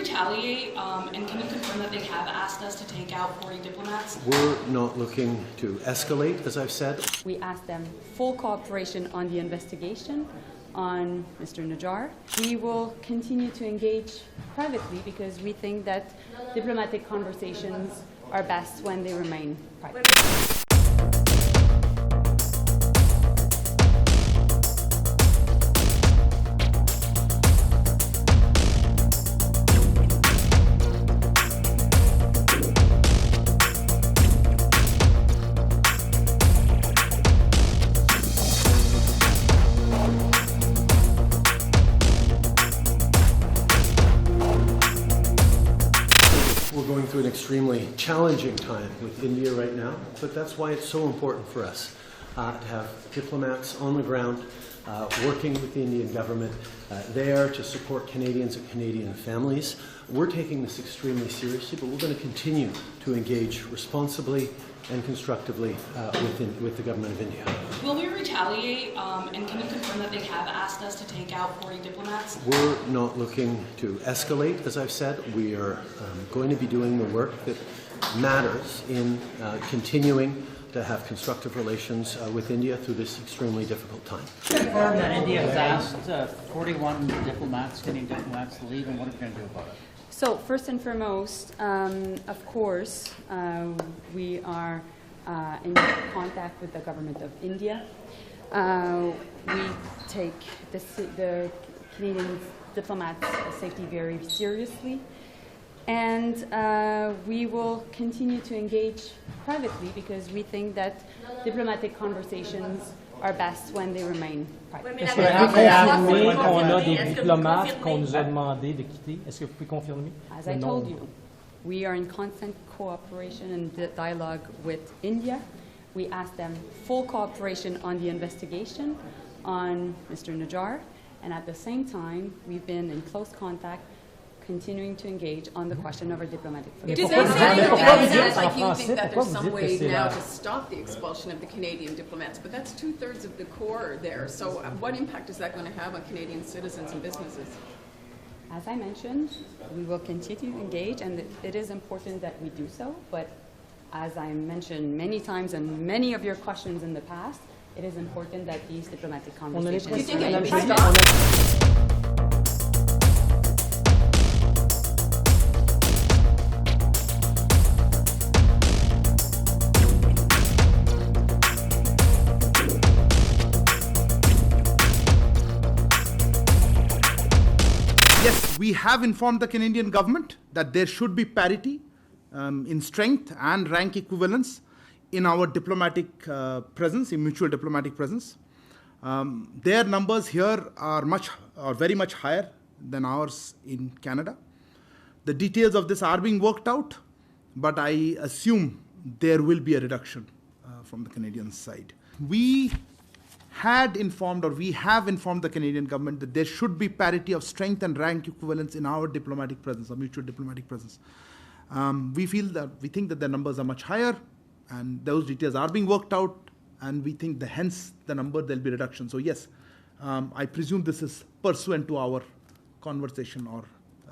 retaliate, and can you confirm that they have asked us to take out 40 diplomats? We're not looking to escalate, as I've said. We asked them full cooperation on the investigation on Mr. Nijjar. We will continue to engage privately because we think that diplomatic conversations are best when they remain private. We're going through an extremely challenging time with India right now, but that's why it's so important for us to have diplomats on the ground working with the Indian government there to support Canadians and Canadian families. We're taking this extremely seriously, but we're going to continue to engage responsibly and constructively with the government of India. Will we retaliate, and can you confirm that they have asked us to take out 40 diplomats? We're not looking to escalate, as I've said. We are going to be doing the work that matters in continuing to have constructive relations with India through this extremely difficult time. Confirm that India has asked 41 diplomats, Canadian diplomats, to leave, and what are we going to do about it? So first and foremost, of course, we are in contact with the government of India. We take the Canadian diplomats' safety very seriously. And we will continue to engage privately because we think that diplomatic conversations are best when they remain private. Est-ce que vous pouvez confirmer qu'on a des diplomates qu'on nous a demandé de quitter? Est-ce que vous pouvez confirmer? As I told you, we are in constant cooperation and dialogue with India. We asked them full cooperation on the investigation on Mr. Nijjar, and at the same time, we've been in close contact continuing to engage on the question of our diplomatic Does relations. that sound like you think that there's some way now to stop the expulsion of the Canadian diplomats? But that's 2/3 of the core there. So what impact is that going to have on Canadian citizens and businesses? As I mentioned, we will continue to engage, and it is important that we do so. But as I mentioned many times in many of your questions in the past, it is important that these diplomatic conversations Do you think it remain can be private. stopped? Yes, we have informed the Canadian government that there should be parity in strength and rank equivalence in our diplomatic presence, in mutual diplomatic presence. Their numbers here are very much higher than ours in Canada. The details of this are being worked out, but I assume there will be a reduction from the Canadian side. We have informed the Canadian government that there should be parity of strength and rank equivalence in our diplomatic presence, or mutual diplomatic presence. We think that the numbers are much higher, and those details are being worked out, and we think hence there'll be reduction. So yes, I presume this is pursuant to our conversation or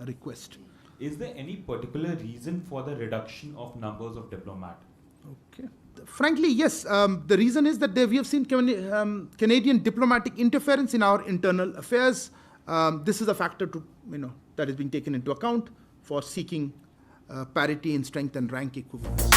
request. Is there any particular reason for the reduction of numbers of diplomats? Okay. Frankly, yes. The reason is that we have seen Canadian diplomatic interference in our internal affairs. This is a factor that is being taken into account for seeking parity in strength and rank equivalence.